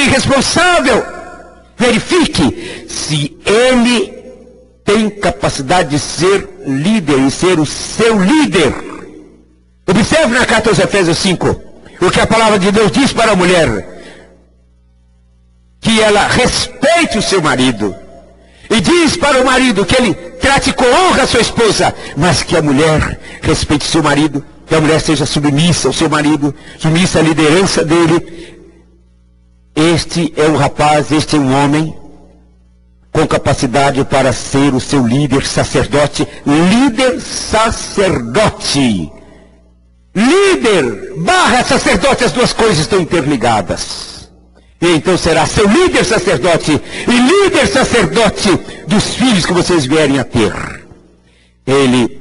responsável. Verifique se ele tem capacidade de ser líder e ser o seu líder. Observe na carta aos Efésios 5, o que a palavra de Deus diz para a mulher. Que ela respeite o seu marido. E diz para o marido que ele trate com honra a sua esposa. Mas que a mulher respeite seu marido. Que a mulher seja submissa ao seu marido. Submissa à liderança dele. Este é um rapaz, este é um homem com capacidade para ser o seu líder sacerdote. Líder sacerdote. Líder barra sacerdote, as duas coisas estão interligadas. E então será seu líder sacerdote e líder sacerdote dos filhos que vocês vierem a ter. Ele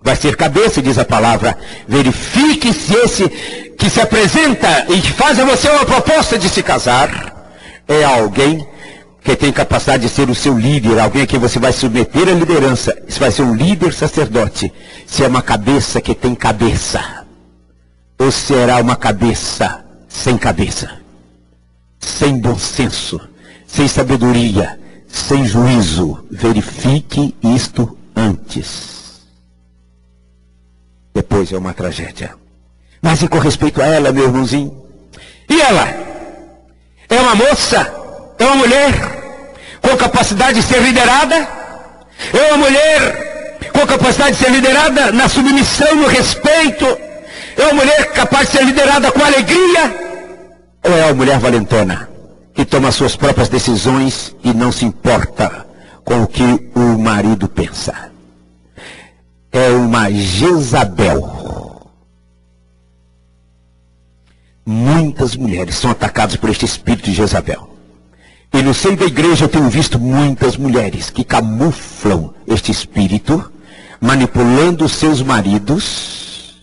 vai ser cabeça, diz a palavra. Verifique se esse que se apresenta e que faz a você uma proposta de se casar é alguém que tem capacidade de ser o seu líder, alguém a quem você vai submeter a liderança. Isso vai ser um líder sacerdote. Se é uma cabeça que tem cabeça, ou será uma cabeça sem cabeça, sem bom senso, sem sabedoria, sem juízo. Verifique isto antes. Depois é uma tragédia. Mas e com respeito a ela, meu irmãozinho? E ela? É uma moça? É uma mulher com capacidade de ser liderada? É uma mulher com capacidade de ser liderada na submissão, no respeito? É uma mulher capaz de ser liderada com alegria? Ou é uma mulher valentona, que toma suas próprias decisões e não se importa com o que o marido pensa? É uma Jezabel. Muitas mulheres são atacadas por este espírito de Jezabel. E no seio da igreja eu tenho visto muitas mulheres que camuflam este espírito, manipulando seus maridos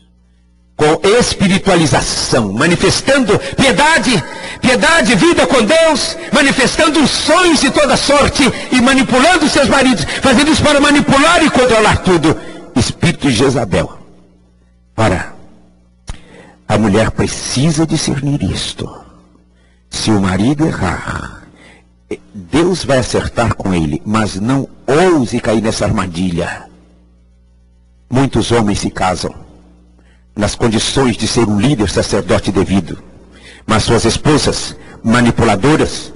com espiritualização, manifestando piedade, vida com Deus, manifestando sonhos de toda sorte e manipulando seus maridos, fazendo isso para manipular e controlar tudo. Espírito de Jezabel. Ora, a mulher precisa discernir isto. Se o marido errar, Deus vai acertar com ele, mas não ouse cair nessa armadilha. Muitos homens se casam nas condições de ser um líder sacerdote devido, mas suas esposas, manipuladoras,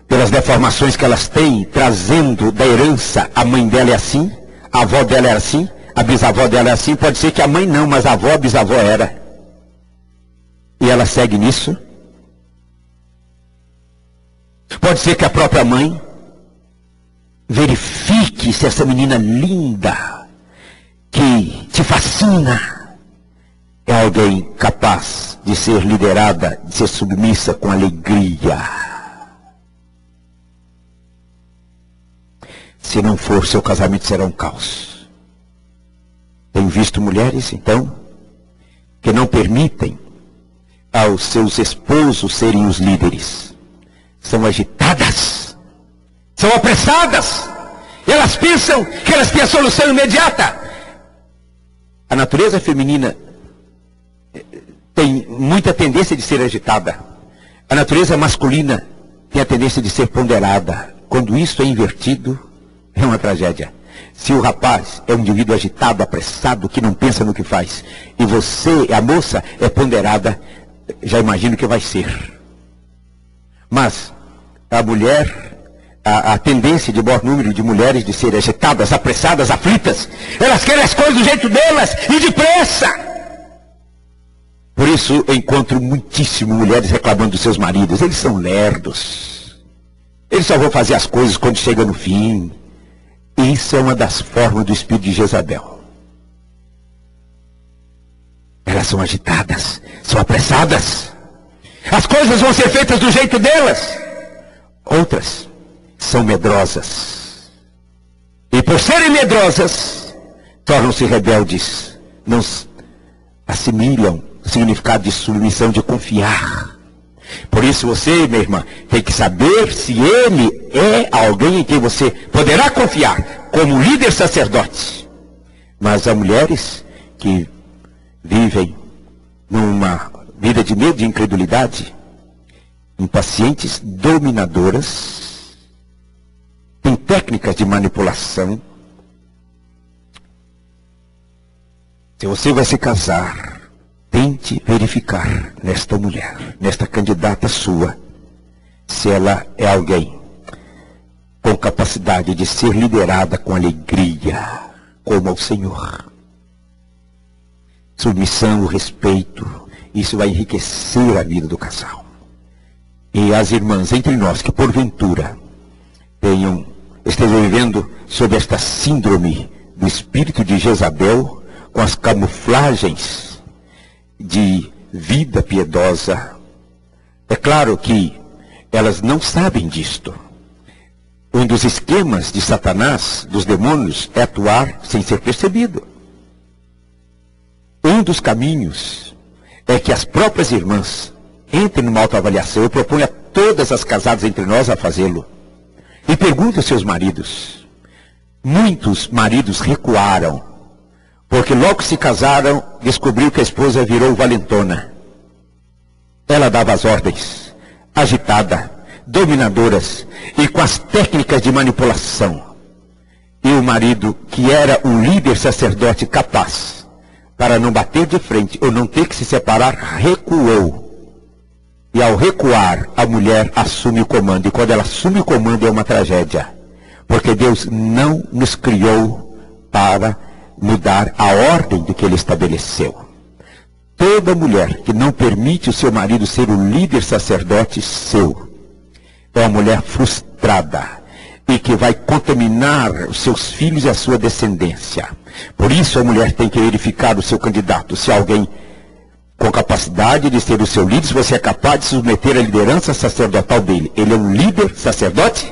pelas deformações que elas têm, trazendo da herança, a mãe dela é assim, a avó dela é assim, a bisavó dela é assim, pode ser que a mãe não, mas a avó, a bisavó era. E ela segue nisso. Pode ser que a própria mãe verifique se essa menina linda, que te fascina, é alguém capaz de ser liderada, de ser submissa com alegria. Se não for, seu casamento será um caos. Tenho visto mulheres, então, que não permitem aos seus esposos serem os líderes. São agitadas, são apressadas. Elas pensam que elas têm a solução imediata. A natureza feminina tem muita tendência de ser agitada. A natureza masculina tem a tendência de ser ponderada. Quando isso é invertido, é uma tragédia. Se o rapaz é um indivíduo agitado, apressado, que não pensa no que faz, e você, a moça, é ponderada, já imagino que vai ser. Mas a mulher, a tendência de maior número de mulheres de serem agitadas, apressadas, aflitas, elas querem as coisas do jeito delas e depressa. Por isso eu encontro muitíssimo mulheres reclamando dos seus maridos. Eles são lerdos. Eles só vão fazer as coisas quando chega no fim. Isso é uma das formas do espírito de Jezabel. Elas são agitadas, são apressadas. As coisas vão ser feitas do jeito delas. Outras são medrosas. E por serem medrosas, tornam-se rebeldes. Não assimilam o significado de submissão, de confiar. Por isso você, minha irmã, tem que saber se ele é alguém em quem você poderá confiar, como líder sacerdote. Mas há mulheres que vivem numa vida de medo, de incredulidade, impacientes, dominadoras, têm técnicas de manipulação. Se você vai se casar, tente verificar nesta mulher, nesta candidata sua, se ela é alguém com capacidade de ser liderada com alegria, como ao Senhor. Submissão, respeito, isso vai enriquecer a vida do casal. E as irmãs entre nós que porventura estejam vivendo sob esta síndrome do espírito de Jezabel, com as camuflagens de vida piedosa, é claro que elas não sabem disto. Um dos esquemas de Satanás, dos demônios, é atuar sem ser percebido. Um dos caminhos é que as próprias irmãs entrem numa autoavaliação. Eu proponho a todas as casadas entre nós a fazê-lo. E perguntem aos seus maridos. Muitos maridos recuaram, porque logo que se casaram, descobriu que a esposa virou valentona. Ela dava as ordens, agitada, dominadoras e com as técnicas de manipulação. E o marido, que era um líder sacerdote capaz, para não bater de frente ou não ter que se separar, recuou. E ao recuar, a mulher assume o comando. E quando ela assume o comando é uma tragédia. Porque Deus não nos criou para mudar a ordem do que Ele estabeleceu. Toda mulher que não permite o seu marido ser o líder sacerdote seu, é uma mulher frustrada e que vai contaminar os seus filhos e a sua descendência. Por isso a mulher tem que verificar o seu candidato, se alguém com capacidade de ser o seu líder, se você é capaz de submeter a liderança sacerdotal dele. Ele é um líder sacerdote?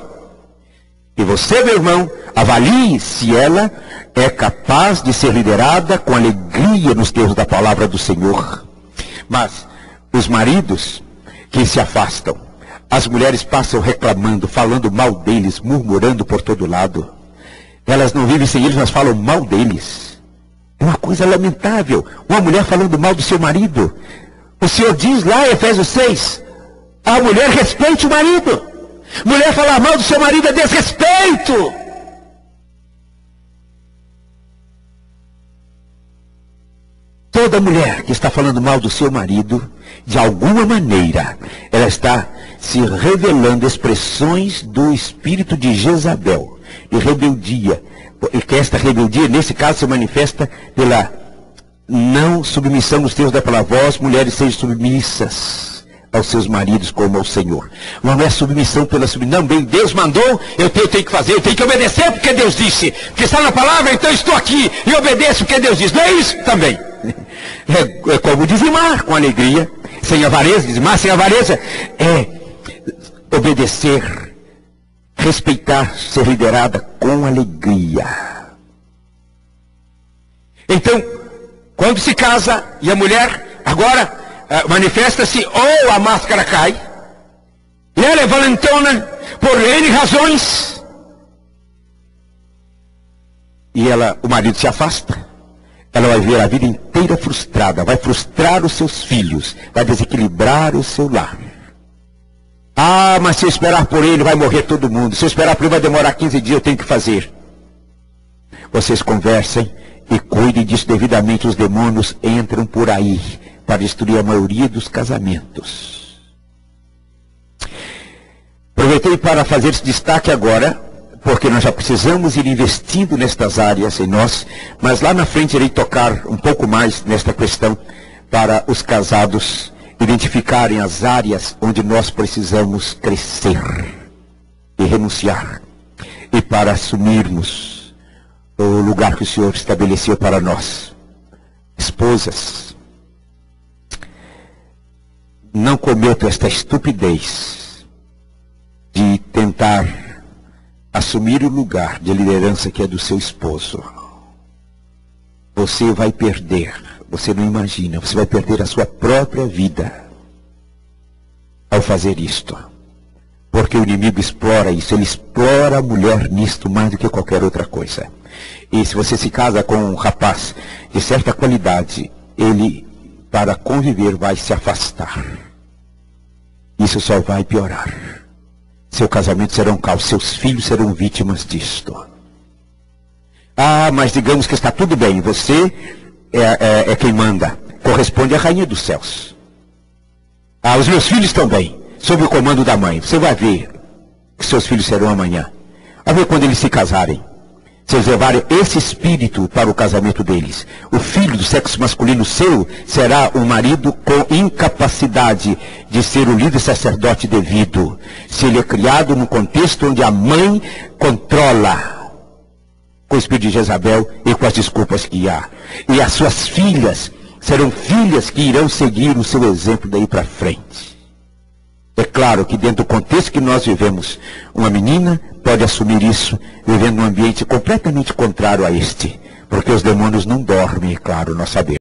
E você, meu irmão, avalie se ela é capaz de ser liderada com alegria nos termos da palavra do Senhor. Mas os maridos que se afastam, as mulheres passam reclamando, falando mal deles, murmurando por todo lado. Elas não vivem sem eles, mas falam mal deles. É uma coisa lamentável. Uma mulher falando mal do seu marido. O Senhor diz lá em Efésios 6, a mulher respeite o marido. Mulher falar mal do seu marido é desrespeito. Toda mulher que está falando mal do seu marido, de alguma maneira, ela está se revelando expressões do espírito de Jezabel, de rebeldia. E que esta rebeldia, nesse caso, se manifesta pela não submissão nos termos da palavra. Vós, mulheres, sejam submissas aos seus maridos como ao Senhor. Não é submissão pela submissão. Não, bem, Deus mandou, eu tenho que fazer, eu tenho que obedecer porque Deus disse. Porque está na palavra, então estou aqui e obedeço porque Deus disse. Não é isso também. É como dizimar com alegria, sem avareza. Dizimar sem avareza é obedecer, respeitar, ser liderada com alegria. Então, quando se casa e a mulher agora manifesta-se, ou a máscara cai, e ela é valentona por N razões, e o marido se afasta, ela vai ver a vida inteira frustrada, vai frustrar os seus filhos, vai desequilibrar o seu lar. Ah, mas se eu esperar por ele, vai morrer todo mundo. Se eu esperar por ele, vai demorar 15 dias, eu tenho que fazer. Vocês conversem e cuidem disso devidamente. Os demônios entram por aí para destruir a maioria dos casamentos. Aproveitei para fazer esse destaque agora, porque nós já precisamos ir investindo nestas áreas em nós, mas lá na frente irei tocar um pouco mais nesta questão para os casados identificarem as áreas onde nós precisamos crescer e renunciar, e para assumirmos o lugar que o Senhor estabeleceu para nós. Esposas, não cometa esta estupidez de tentar assumir o lugar de liderança que é do seu esposo. Você vai perder, você não imagina, você vai perder a sua própria vida ao fazer isto. Porque o inimigo explora isso, ele explora a mulher nisto mais do que qualquer outra coisa. E se você se casa com um rapaz de certa qualidade, ele, para conviver, vai se afastar. isso só vai piorar. Seu casamento será um caos, seus filhos serão vítimas disto. Ah, mas digamos que está tudo bem, você é quem manda, corresponde à rainha dos céus. Ah, os meus filhos estão bem, sob o comando da mãe. Você vai ver que seus filhos serão amanhã. Vai ver quando eles se casarem. Se eles levarem esse espírito para o casamento deles. O filho do sexo masculino seu será um marido com incapacidade de ser o líder sacerdote devido. Se ele é criado num contexto onde a mãe controla com o espírito de Jezabel e com as desculpas que há. E as suas filhas serão filhas que irão seguir o seu exemplo daí para frente. É claro que dentro do contexto que nós vivemos, uma menina pode assumir isso, vivendo num ambiente completamente contrário a este. Porque os demônios não dormem, é claro, nós sabemos.